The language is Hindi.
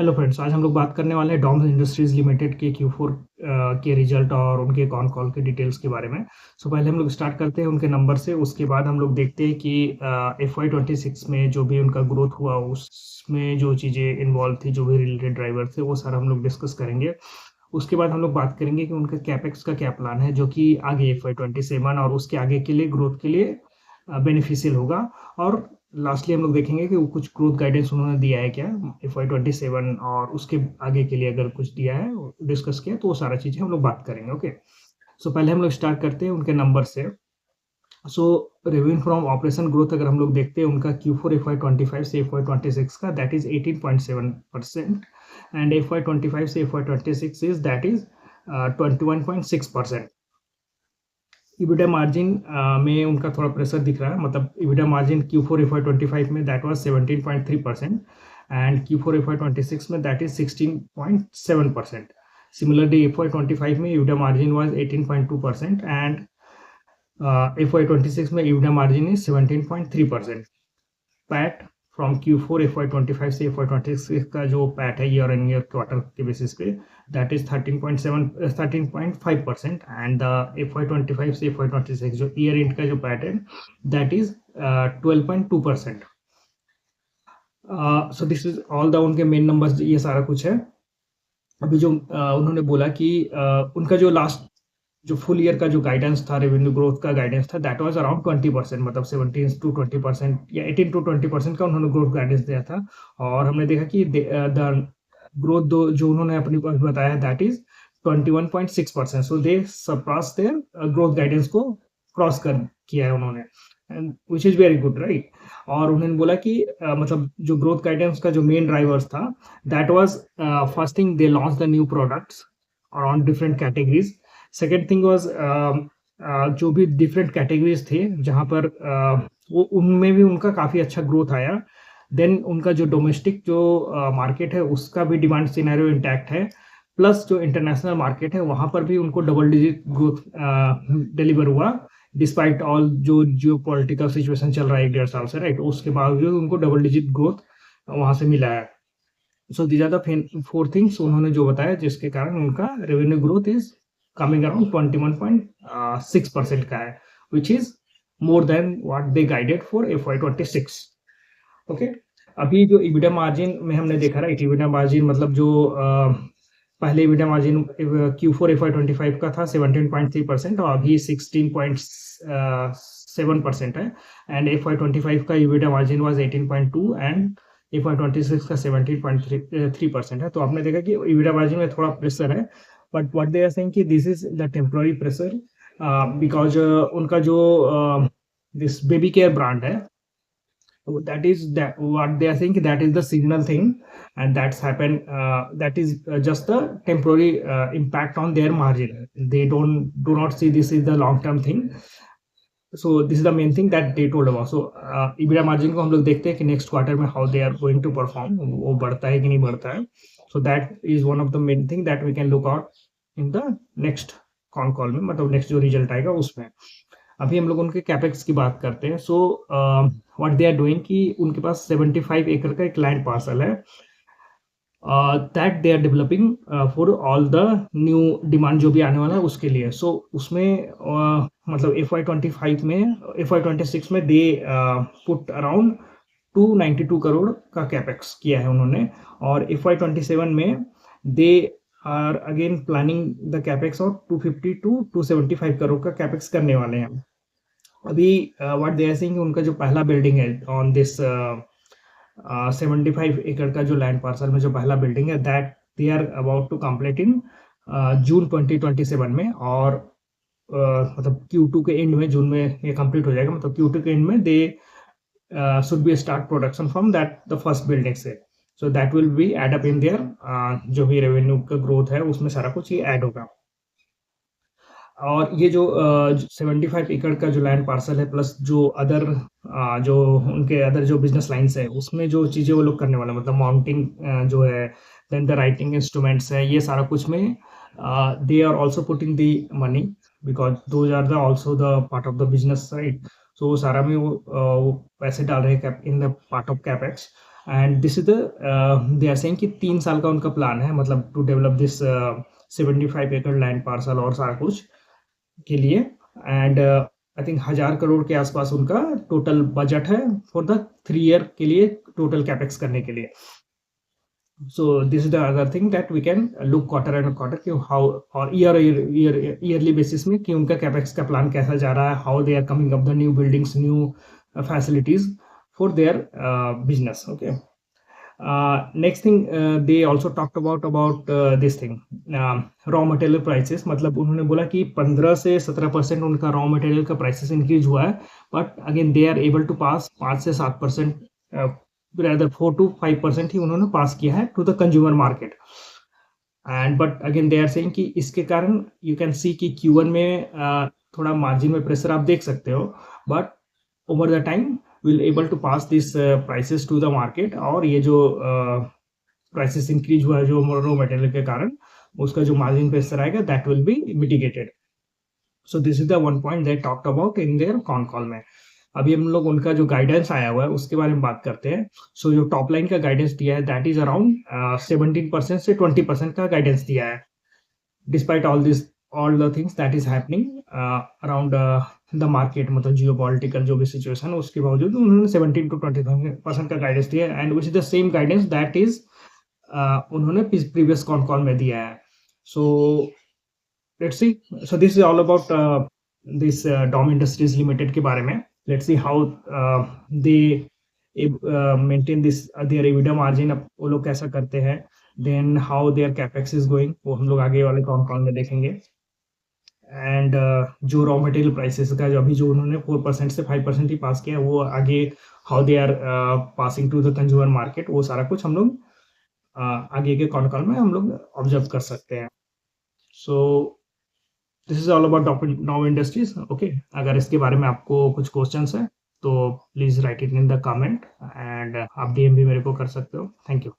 हेलो फ्रेंड्स, आज हम लोग बात करने वाले हैं डॉम्स इंडस्ट्रीज लिमिटेड के Q4 के रिजल्ट और उनके कॉन कॉल के डिटेल्स के बारे में। पहले हम लोग स्टार्ट करते हैं उनके नंबर से। उसके बाद हम लोग देखते हैं कि FY26 में जो भी उनका ग्रोथ हुआ उसमें जो चीज़ें इन्वॉल्व थी, जो भी रिलेटेड ड्राइवर थे, वो सारा हम लोग डिस्कस करेंगे। उसके बाद हम लोग बात करेंगे कि उनका कैपेक्स का क्या प्लान है, जो कि आगे FY27 और उसके आगे के लिए ग्रोथ के लिए बेनिफिशियल होगा। और लास्टली हम लोग देखेंगे कि वो कुछ ग्रोथ गाइडेंस उन्होंने दिया है क्या FY27 और उसके आगे के लिए, अगर कुछ दिया है डिस्कस किया तो वो सारा चीज़ें हम लोग बात करेंगे। ओके, पहले हम लोग स्टार्ट करते हैं उनके नंबर से। सो रेवेन्यू फ्रॉम ऑपरेशन ग्रोथ अगर हम लोग देखते हैं उनका Q4 FY25 से FY26 का, दैट इज 18.7%, एंड FY25 से FY26 is that is 21.6%। EBITDA margin में उनका थोड़ा प्रेशर दिख रहा है, मतलब EBITDA मार्जिन Q4 FY25 में that was 17.3% and Q4 FY26 में दैट इज 16.7%। सिमिलरली FY25 में EBITDA margin was 18.2% and FY26 में EBITDA margin is 17.3%। PAT from Q4 FY25 से FY26 का जो पैट है ईयर एंड ईयर क्वार्टर के बेसिस पे, that is 13.5%, and the FY25 से FY26 जो ईयर एंड का जो पैट है that is 12.2%। So this is all the उनके मेन नंबर्स, ये सारा कुछ है। अभी जो उन्होंने बोला कि उनका जो लास्ट जो फुल ईयर का जो गाइडेंस था, रेवेन्यू ग्रोथ का गाइडेंस था, दैट वाज अराउंड 20%, मतलब 17 to 20% या 18 to 20% का उन्होंने ग्रोथ गाइडेंस दिया था। और हमने देखा कि द ग्रोथ दो जो उन्होंने अपनी बताया that is 21.6%। So they surpass their growth guidance को क्रॉस कर किया है उन्होंने, and which is very good, right. और उन्होंने बोला कि मतलब जो ग्रोथ गाइडेंस का जो मेन ड्राइवर्स था, that was first thing they launch the new products और on different categories. Second thing was जो भी डिफरेंट कैटेगरीज थे जहाँ पर वो उनमें भी उनका काफ़ी अच्छा ग्रोथ आया। देन उनका जो डोमेस्टिक जो मार्केट है उसका भी डिमांड सिनेरियो इंटैक्ट है, प्लस जो इंटरनेशनल मार्केट है वहाँ पर भी उनको डबल डिजिट ग्रोथ डिलीवर हुआ, डिस्पाइट ऑल जो जियो पॉलिटिकल सिचुएशन चल रहा है 1-1.5 साल से, राइट। उसके बावजूद उनको डबल डिजिट ग्रोथ वहाँ से मिला है। So these are the 4 things उन्होंने जो बताया, जिसके कारण उनका revenue growth is coming around 21.6% का है, which is more than what they guided for FY26। Okay, अभी जो EBITDA मार्जिन में हमने देखा, राइट, EBITDA मार्जिन मतलब जो पहले EBITDA मार्जिन Q4 FY25 का था 17.3% और अभी 16.7% है, एंड FY25 का EBITDA margin was 18.2 and FY26 का 17.3% है। तो आपने देखा कि EBITDA मार्जिन में थोड़ा प्रेशर है, but what they are saying कि this is the temporary pressure, because उनका जो दिस बेबी केयर ब्रांड है, that is that what they are saying, that is the seasonal thing, and that's happened, that is just a temporary impact on their margin. They do not see this is the long term thing. So this is the main thing that they told about. So EBITDA margin को हम लोग देखते हैं कि नेक्स्ट क्वार्टर में how they are going to perform, वो बढ़ता है कि नहीं बढ़ता है। So that is one of the main thing that we can look out in the next con call में, मतलब नेक्स्ट जो रिजल्ट आएगा उसमें। अभी हम लोग उनके कैपेक्स की बात करते हैं। So what they are doing कि उनके पास 75 एकड़ का एक लैंड पार्सल है, that they are developing for all the new demand जो भी आने वाला है उसके लिए। सो उसमें मतलब FY25 में FY26 में दे पुट अराउंड 292 करोड़ का कैपेक्स किया है उन्होंने, और FY27 में they are again planning the capex of 250 to 275 crore का कैपेक्स करने वाले हैं। अभी व्हाट दे आर सेइंग उनका जो पहला बिल्डिंग है ऑन दिस 75 एकड़ का जो लैंड पार्सल में जो पहला बिल्डिंग है, that they are about to complete in June 2027 में, और मतलब Q2 के एंड में, जून में ये कंप्लीट हो जाएगा, मतलब Q2 के एंड में they should be start production from that the first building से। So that will be add up in there, जो भी रेवेन्यू का ग्रोथ है उसमें सारा कुछ ये ऐड होगा। और ये जो 75 एकड़ का जो लैंड पार्सल है, प्लस जो अदर जो उनके अदर जो बिजनेस लाइन्स है उसमें जो चीज़ें वो लोग करने वाले, मतलब माउंटिंग जो है, देन द राइटिंग इंस्ट्रूमेंट्स है, ये सारा कुछ में they are also putting the money, because those are the also the part of the business, right. So वो सारा में वो पैसे डाल रहे हैं in the part of capex. And this is the they are saying कि 3 साल का उनका प्लान है, मतलब टू डेवलप दिस 75 एकड़ लैंड पार्सल और सारा कुछ के लिए। एंड आई थिंक 1000 करोड़ के आसपास उनका टोटल बजट है फॉर द 3 ईयर के लिए, टोटल कैपेक्स करने के लिए। So this is the other thing that we can look quarter and quarter कि how और yearly basis में कि उनका capex का plan कैसा जा रहा है, how they are coming up the new buildings, new facilities for their business. Okay. Next thing they also talked about this thing, raw material prices। मतलब उन्होंने बोला कि 15 से 17% उनका raw material का prices increase हुआ है, but again they are able to pass 5 से 7%, rather 4 to 5% ही उन्होंने पास किया है to the consumer market. And but again they are saying कि इसके कारण यू कैन सी कि Q1 में थोड़ा मार्जिन में प्रेशर आप देख सकते हो, but over the time will able to pass this prices to the market. और ये जो प्राइसेस इंक्रीज हुआ है जो रॉ मटेरियल के कारण, उसका जो मार्जिन प्रेशर आएगा that will be mitigated. So this is the one point they talked about in their cone call में। अभी हम लोग उनका जो गाइडेंस आया हुआ है उसके बारे में बात करते हैं। सो जो टॉप लाइन का गाइडेंस दिया है दैट इज अराउंड 17% से 20% का गाइडेंस दिया है, despite all the things that is happening around the market, मतलब जियो पॉलिटिकल जो भी सिचुएशन है उसके बावजूद उन्होंने 17 to 20% का गाइडेंस दिया है। And which is the same guidance that is उन्होंने प्रीवियस कॉन कॉल में दिया है। So let's see, so this is all about this Dom industries limited के बारे में। Let's see how they maintain this their EBITDA margin, अब वो लोग कैसा करते हैं, then how their capex is going, वो हम लोग आगे वाले कॉन में देखेंगे। एंड जो रॉ मटेरियल प्राइसेस का जो अभी जो उन्होंने 4% से 5% ही पास किया है, वो आगे how they are passing to the consumer market, वो सारा कुछ हम लोग आगे के कॉन में हम लोग ऑब्जर्व कर सकते हैं। So this is all about Dom industries. Okay, अगर इसके बारे में आपको कुछ क्वेश्चंस है तो please write it in the comment, and आप DM भी मेरे को कर सकते हो। Thank you.